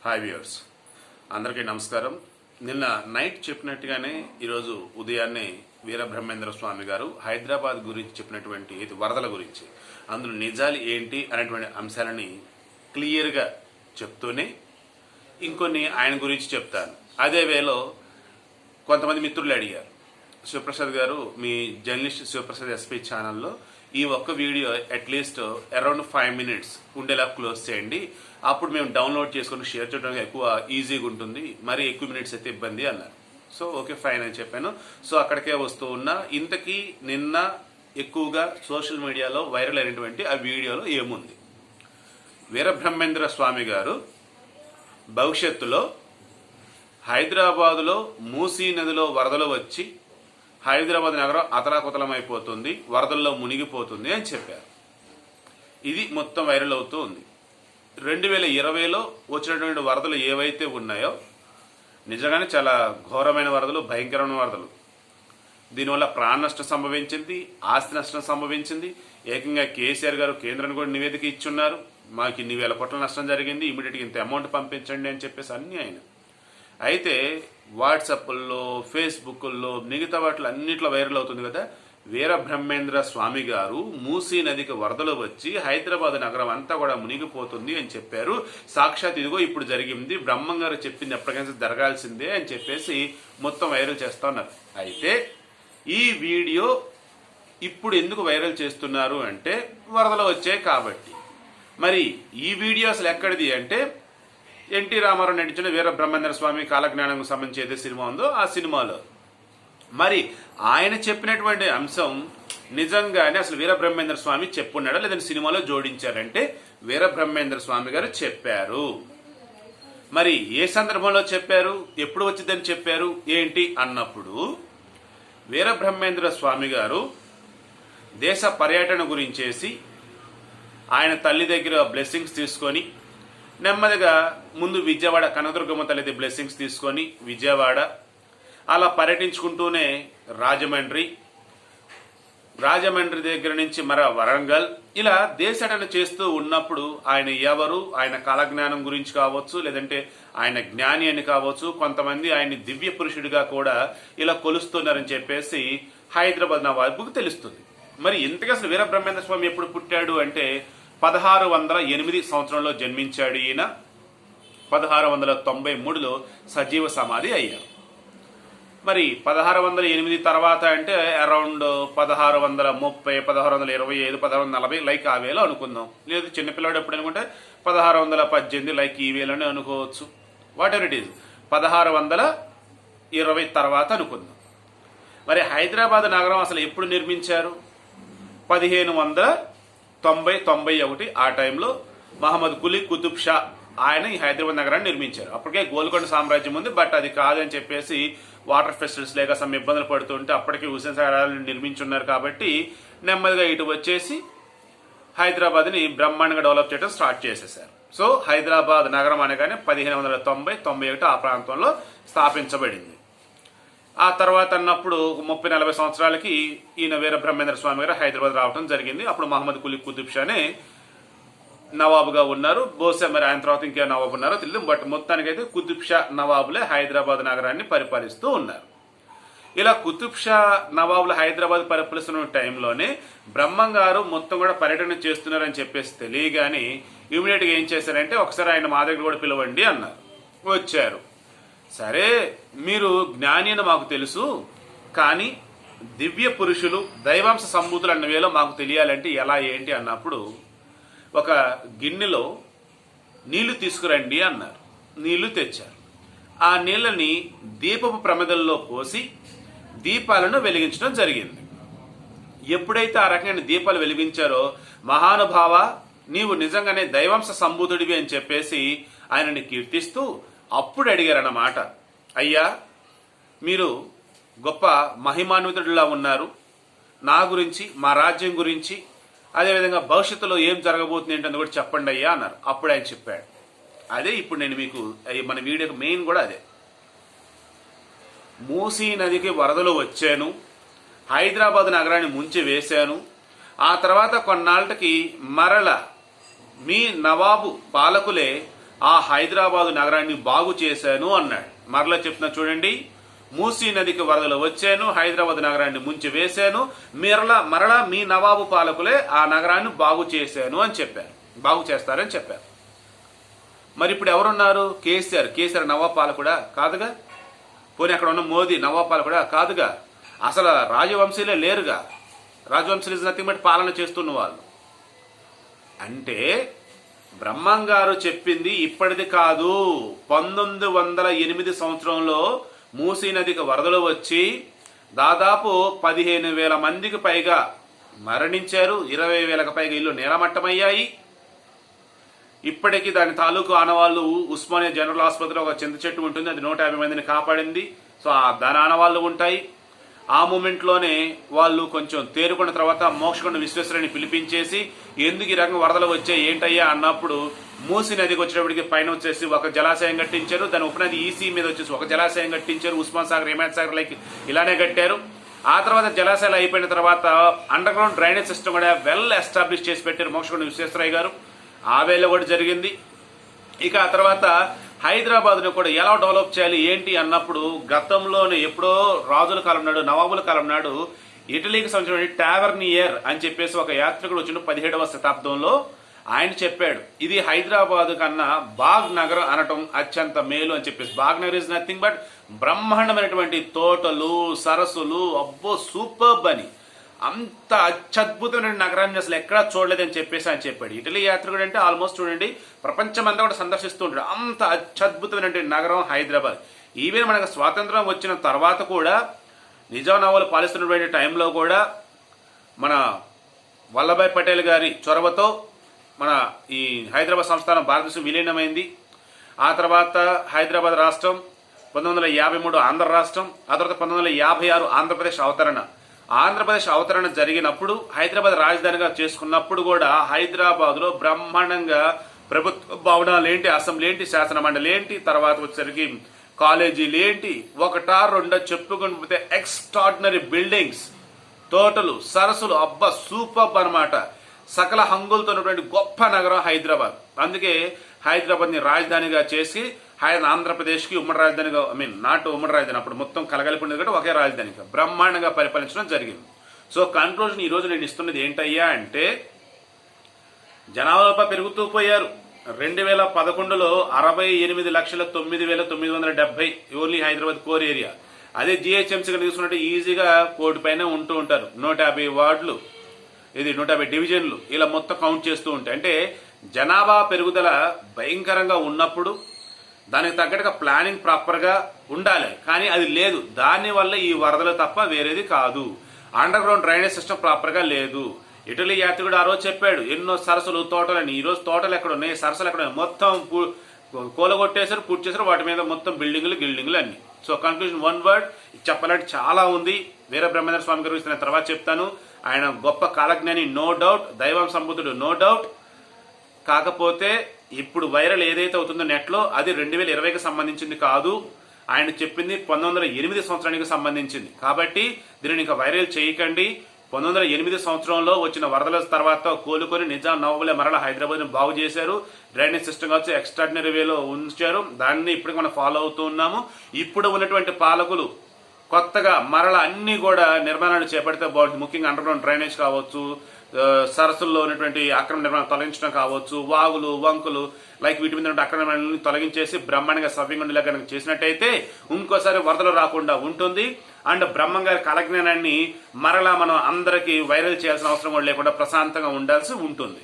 Hi viewers, అందరికీ నమస్కారం. నిన్న నైట్ చెప్పినట్టుగానే ఈరోజు ఉదయాన్నే వీరబ్రహ్మేంద్ర స్వామి గారు హైదరాబాద్ గురించి చెప్పినటువంటి వరదల గురించి, అందులో నిజాలు ఏంటి అనేటువంటి అంశాలని క్లియర్గా చెప్తూనే ఇంకొన్ని ఆయన గురించి చెప్తాను. అదే వేలో కొంతమంది మిత్రులు అడిగారు, శివప్రసాద్ గారు మీ జర్నలిస్ట్ శివప్రసాద్ SP ఛానల్లో ఈ ఒక్క వీడియో అట్లీస్ట్ అరౌండ్ 5 minutes ఉండేలా క్లోజ్ చేయండి, అప్పుడు మేము డౌన్లోడ్ చేసుకుని షేర్ చేయడానికి ఎక్కువ ఈజీగా ఉంటుంది, మరి ఎక్కువ మినిట్స్ అయితే ఇబ్బంది అన్నారు. సో ఓకే ఫైన్ అని చెప్పాను. సో అక్కడికే వస్తూ ఉన్నా. ఇంతకీ నిన్న ఎక్కువగా సోషల్ మీడియాలో వైరల్ అయినటువంటి ఆ వీడియోలో ఏముంది? వీరబ్రహ్మేంద్ర స్వామి గారు భవిష్యత్తులో హైదరాబాదులో మూసీ నదిలో వరదలు వచ్చి హైదరాబాద్ నగరం అతలాకుతలమైపోతుంది, వరదల్లో మునిగిపోతుంది అని చెప్పారు. ఇది మొత్తం వైరల్ అవుతూ ఉంది. 2020లో వచ్చినటువంటి వరదలు ఏవైతే ఉన్నాయో నిజంగానే చాలా ఘోరమైన వరదలు, భయంకరమైన వరదలు. దీనివల్ల ప్రాణ నష్టం సంభవించింది, ఆస్తి నష్టం సంభవించింది. ఏకంగా కేసీఆర్ గారు కేంద్రానికి కూడా నివేదిక ఇచ్చున్నారు, మాకు ఇన్ని వేల కోట్ల నష్టం జరిగింది, ఇమీడియట్గా ఇంత అమౌంట్ పంపించండి అని చెప్పేసి అన్నీ ఆయన. అయితే వాట్సాప్ల్లో, ఫేస్బుక్ల్లో, మిగతా వాటిలో అన్నిట్లో వైరల్ అవుతుంది కదా, వీరబ్రహ్మేంద్ర స్వామి గారు మూసీ నదికి వరదలు వచ్చి హైదరాబాద్ నగరం అంతా కూడా మునిగిపోతుంది అని చెప్పారు. సాక్షాత్ ఇదిగో ఇప్పుడు జరిగింది, బ్రహ్మం గారు చెప్పింది ఎప్పటికైనా జరగాల్సిందే అని చెప్పేసి మొత్తం వైరల్ చేస్తా ఉన్నారు. అయితే ఈ వీడియో ఇప్పుడు ఎందుకు వైరల్ చేస్తున్నారు అంటే వరదలు వచ్చాయి కాబట్టి. మరి ఈ వీడియో అసలు ఎక్కడిది అంటే ఎన్టీ రామారావు నటించిన వీరబ్రహ్మేంద్ర స్వామి కాలజ్ఞానంకు సంబంధించి ఏదైతే సినిమా ఉందో ఆ సినిమాలో మరి ఆయన చెప్పినటువంటి అంశం నిజంగానే అసలు వీరబ్రహ్మేంద్ర స్వామి చెప్పున్నాడా లేదంటే సినిమాలో జోడించారంటే వీరబ్రహ్మేంద్ర స్వామి గారు చెప్పారు. మరి ఏ సందర్భంలో చెప్పారు, ఎప్పుడు వచ్చిందని చెప్పారు ఏంటి అన్నప్పుడు, వీరబ్రహ్మేంద్ర స్వామి గారు దేశ పర్యటన గురించేసి ఆయన తల్లి దగ్గర బ్లెస్సింగ్స్ తీసుకొని నెమ్మదిగా ముందు విజయవాడ కనకదుర్గమ్మ తల్లి బ్లెస్సింగ్స్ తీసుకొని విజయవాడ అలా పర్యటించుకుంటూనే రాజమండ్రి దగ్గర నుంచి వరంగల్ ఇలా దేశాటన చేస్తూ ఉన్నప్పుడు ఆయన ఎవరు, ఆయన కాలజ్ఞానం గురించి కావచ్చు, లేదంటే ఆయన జ్ఞాని అని కావచ్చు, కొంతమంది ఆయన్ని దివ్య పురుషుడిగా కూడా ఇలా కొలుస్తున్నారని చెప్పేసి హైదరాబాద్ నవాబుకు తెలుస్తుంది. మరి ఇంతగా అసలు వీరబ్రహ్మేంద్ర స్వామి ఎప్పుడు పుట్టాడు అంటే 1608 సంవత్సరంలో జన్మించాడు ఈయన. 1693లో సజీవ సమాధి అయ్యారు. మరి 1608 తర్వాత అంటే అరౌండ్ 1630, 1625, 1640 లైక్ ఆ వేలో అనుకుందాం. లేదు చిన్నపిల్లాడు ఎప్పుడు అనుకుంటే 1618 లైక్ ఈ వేలోనే అనుకోవచ్చు. వాట్ ఎవర్ ఇట్ ఈజ్ 1620 తర్వాత అనుకుందాం. మరి హైదరాబాద్ నగరం అసలు ఎప్పుడు నిర్మించారు? 1590-91 ఆ టైంలో మహమ్మద్ కులీ కుతుబ్ షా ఆయన ఈ హైదరాబాద్ నగరాన్ని నిర్మించారు. అప్పటికే గోల్కొండ సామ్రాజ్యం ఉంది, బట్ అది కాదని చెప్పేసి వాటర్ ఫెస్టివల్స్ లేక సమ్ ఇబ్బందులు పడుతుంటే అప్పటికే హుస్సేన్ సాగరాలను నిర్మించున్నారు కాబట్టి నెమ్మదిగా ఇటు వచ్చేసి హైదరాబాద్ని బ్రహ్మాండంగా డెవలప్ చేయడం స్టార్ట్ చేసేసారు. సో హైదరాబాద్ నగరం అనగానే 1590-91 ఆ ప్రాంతంలో స్థాపించబడింది. ఆ తర్వాత అన్నప్పుడు 30-40 సంవత్సరాలకి ఈయన వీరబ్రహ్మేంద్ర స్వామి గారు హైదరాబాద్ రావడం జరిగింది. అప్పుడు మహమ్మద్ కులీ కుతుబ్ షానే నవాబుగా ఉన్నారు. బహుశా మరి ఆయన తర్వాత ఇంకే నవాబు ఉన్నారో తెలియదు, బట్ మొత్తానికైతే కుతుబ్ షా నవాబులే హైదరాబాద్ నగరాన్ని పరిపాలిస్తూ ఉన్నారు. ఇలా కుతుబ్ షా నవాబులు హైదరాబాద్ పరిపాలిస్తున్న టైంలోనే బ్రహ్మం గారు మొత్తం కూడా పర్యటన చేస్తున్నారని చెప్పేసి తెలియగానే ఇమీడియట్గా ఏం చేశారంటే ఒకసారి ఆయన మా దగ్గర కూడా పిలవండి అన్నారు. వచ్చారు. సరే మీరు జ్ఞాని అని మాకు తెలుసు, కానీ దివ్య పురుషులు దైవాంశ సంబూతులు అన్న వేలో మాకు తెలియాలంటే ఎలా ఏంటి అన్నప్పుడు ఒక గిన్నెలో నీళ్లు తీసుకురండి అన్నారు. నీళ్లు తెచ్చారు. ఆ నీళ్ళని దీపపు ప్రమిదల్లో పోసి దీపాలను వెలిగించడం జరిగింది. ఎప్పుడైతే ఆ రకమైన దీపాలు వెలిగించారో మహానుభావ నీవు నిజంగానే దైవాంశ సంబూతుడివి అని చెప్పేసి ఆయనని కీర్తిస్తూ అప్పుడు అడిగారన్నమాట, అయ్యా మీరు గొప్ప మహిమాన్వితుడిలా ఉన్నారు, నా గురించి మా రాజ్యం గురించి అదేవిధంగా భవిష్యత్తులో ఏం జరగబోతుంది ఏంటని కూడా చెప్పండి అయ్యా అన్నారు. అప్పుడు ఆయన చెప్పాడు. అదే ఇప్పుడు నేను మీకు మన వీడియోకి మెయిన్ కూడా అదే. మూసీ నదికి వరదలు వచ్చాను, హైదరాబాద్ నగరాన్ని ముంచి వేశాను, ఆ తర్వాత కొన్నాళ్ళకి మరల మీ నవాబు పాలకులే ఆ హైదరాబాదు నగరాన్ని బాగు చేశాను అన్నాడు. మరలా చెప్తున్నా చూడండి, మూసీ నదికి వరదలు వచ్చాను, హైదరాబాద్ నగరాన్ని ముంచి వేశాను, మరలా మీ నవాబు పాలకులే ఆ నగరాన్ని బాగు చేశాను అని చెప్పారు, బాగు చేస్తారని చెప్పారు. మరి ఇప్పుడు ఎవరున్నారు? కేసీఆర్ నవాబు పాలకుడా? కాదుగా. పోనీ అక్కడ ఉన్న మోదీ నవాబు పాలకుడా? కాదుగా. అసలు రాజవంశీలే లేరుగా. రాజవంశీలు ఇస్ నథింగ్ బట్ పాలన చేస్తున్న వాళ్ళు. అంటే బ్రహ్మం గారు చెప్పింది ఇప్పటిది కాదు. 1908 సంవత్సరంలో మూసీ నదికి వరదలు వచ్చి దాదాపు 15,000 మందికి పైగా మరణించారు, 20,000కి పైగా ఇల్లు నేలమట్టమయ్యాయి. ఇప్పటికీ దాని తాలూకు ఆనవాళ్లు ఉస్మానియా జనరల్ ఆసుపత్రిలో ఒక చింత చెట్టు ఉంటుంది, అది 150 మందిని కాపాడింది. సో దాని ఆనవాళ్లు ఉంటాయి. ఆ మూమెంట్లోనే వాళ్ళు కొంచెం తేరుకున్న తర్వాత మోక్షకొండ విశ్వేశ్వరుని పిలిపించేసి ఎందుకు ఈ రకంగా వరదలు వచ్చాయి ఏంటయ్యా అన్నప్పుడు మూసీ నదికి వచ్చేటప్పటికి పైన వచ్చేసి ఒక జలాశయం కట్టించారు, దాని ఉపనది ఈసీ మీద వచ్చేసి ఒక జలాశయం కట్టించారు, ఉస్మాన్ సాగర్, హిమాయత్ సాగర్ లైక్ ఇలానే కట్టారు. ఆ తర్వాత జలాశయాలు అయిపోయిన తర్వాత అండర్ గ్రౌండ్ డ్రైనేజ్ సిస్టమ్ కూడా వెల్ ఎస్టాబ్లిష్ చేసి పెట్టారు మోక్షకొండ విశ్వేశ్వరయ్య గారు. ఆ వేళ కూడా జరిగింది. ఇక ఆ తర్వాత హైదరాబాద్ను కూడా ఎలా డెవలప్ చేయాలి ఏంటి అన్నప్పుడు గతంలోనే ఎప్పుడో రాజుల కాలం నాడు, నవాబుల కాలం నాడు ఇటలీకి సంబంధించిన టావర్నియర్ అని చెప్పేసి ఒక యాత్రికుడు వచ్చిన 17వ శతాబ్దంలో ఆయన చెప్పాడు, ఇది హైదరాబాద్ కన్నా బాగ్ నగర్ అనటం అత్యంత మేలు అని చెప్పేసి. బాగ్ నగర్ ఇస్ నథింగ్ బట్ బ్రహ్మాండమైనటువంటి తోటలు, సరస్సులు, అబ్బో సూపర్బ్ అని, అంత అత్యద్భుతమైన నగరాన్ని అసలు ఎక్కడా చూడలేదని చెప్పేసి ఆయన చెప్పాడు. ఇటలీ యాత్రికుడు అంటే ఆల్మోస్ట్ చూడండి ప్రపంచమంతా కూడా సందర్శిస్తూ ఉంటాడు. అంత అత్యద్భుతమైనటువంటి నగరం హైదరాబాద్. ఈవెన్ మనకు స్వాతంత్రం వచ్చిన తర్వాత కూడా నిజాం నవాబులు పాలిస్తున్నటువంటి టైంలో కూడా మన వల్లభాయ్ పటేల్ గారి చొరవతో మన ఈ హైదరాబాద్ సంస్థానం భారతదేశం విలీనమైంది. ఆ తర్వాత హైదరాబాద్ రాష్ట్రం 1953 ఆంధ్ర రాష్ట్రం, ఆ తర్వాత 1956 ఆంధ్రప్రదేశ్ అవతరణ జరిగినప్పుడు హైదరాబాద్ రాజధానిగా చేసుకున్నప్పుడు కూడా హైదరాబాద్లో బ్రహ్మాండంగా ప్రభుత్వ భవనాలు ఏంటి, అసెంబ్లీ ఏంటి, శాసన మండలి ఏంటి, తర్వాత వచ్చేసరికి కాలేజీలు ఏంటి, ఒకటా రెండో చెప్పుకుని పోతే ఎక్స్ట్రాడినరీ బిల్డింగ్స్, తోటలు, సరస్సులు, అబ్బా సూపర్ అన్నమాట. సకల హంగులతో ఉన్నటువంటి గొప్ప నగరం హైదరాబాద్. అందుకే హైదరాబాద్ని రాజధానిగా చేసి ఆంధ్రప్రదేశ్కి ఉమ్మడి రాజధానిగా, నాటు ఉమ్మడి రాజధాని అప్పుడు మొత్తం కలగలిపి ఉండేది కాబట్టి ఒకే రాజధానిగా బ్రహ్మాండంగా పరిపాలించడం జరిగింది. సో కన్క్లూజన్ ఈరోజు నేను ఇస్తున్నది ఏంటయ్యా అంటే, జనాభా పెరుగుతూ పోయారు. 2011లో 68,09,970 ఓన్లీ హైదరాబాద్ కోర్ ఏరియా. అదే జిహెచ్ఎంసీగా తీసుకున్నట్టు ఈజీగా 1 కోటి పైన ఉంటూ ఉంటారు. 150 వార్డులు, ఇది 150 డివిజన్లు, ఇలా మొత్తం కౌంట్ చేస్తూ ఉంటాయి. అంటే జనాభా పెరుగుదల భయంకరంగా ఉన్నప్పుడు దానికి తగ్గట్టుగా ప్లానింగ్ ప్రాపర్గా ఉండాలి, కానీ అది లేదు. దానివల్ల ఈ వరదలు తప్ప వేరేది కాదు. అండర్ గ్రౌండ్ డ్రైనేజ్ సిస్టమ్ ప్రాపర్గా లేదు. ఇటలీ యాత్రికుడు ఆ రోజు చెప్పాడు ఎన్నో సరస్సులు, తోటలని. ఈ రోజు తోటలు ఎక్కడ ఉన్నాయి, సరస్సులు ఎక్కడ ఉన్నాయి, మొత్తం కూలగొట్టేశారు, పూర్తి చేశారు, వాటి మీద మొత్తం బిల్డింగులు అన్ని. సో కన్క్లూజన్ వన్ వర్డ్ చెప్పాలంటే చాలా ఉంది. వీరబ్రహ్మేంద్ర స్వామి గారు ఇస్తున్న తర్వాత చెప్తాను. ఆయన గొప్ప కాలజ్ఞాని నో డౌట్, దైవం సంబుద్ధుడు నో డౌట్. కాకపోతే ఇప్పుడు వైరల్ ఏదైతే అవుతుందో నెట్లో అది 2020కి సంబంధించింది కాదు. ఆయన చెప్పింది 1908 సంవత్సరానికి సంబంధించింది. కాబట్టి దీనిని ఇంకా వైరల్ చేయకండి. 1908 సంవత్సరంలో వచ్చిన వరదల తర్వాత కోలుకొని నిజాం నవాబులే మరలా హైదరాబాద్ని బాగు చేశారు. డ్రైనేజ్ సిస్టమ్ కావచ్చు ఎక్స్ట్రాడినరీ వేలో ఉంచారు. దాన్ని ఇప్పటికి మనం ఫాలో అవుతూ ఉన్నాము. ఇప్పుడు ఉన్నటువంటి పాలకులు కొత్తగా మరలా అన్ని కూడా నిర్మాణాలు చేపడితే బాగుంటుంది. ముఖ్యంగా అండర్ గ్రౌండ్ డ్రైనేజ్ కావచ్చు, సరస్సుల్లో ఉన్నటువంటి అక్రమ నిర్మాణం తొలగించడం కావచ్చు, వాగులు, వంకులు లైక్ వీటి మీద అక్రమ నిర్మాణాలను తొలగించేసి బ్రహ్మాండంగా సవ్యంగా కనుక చేసినట్టయితే ఇంకోసారి వరదలు రాకుండా ఉంటుంది. అండ్ బ్రహ్మం గారి కాలజ్ఞానాన్ని మరలా మనం అందరికీ వైరల్ చేయాల్సిన అవసరం కూడా లేకుండా ప్రశాంతంగా ఉండాల్సి ఉంటుంది.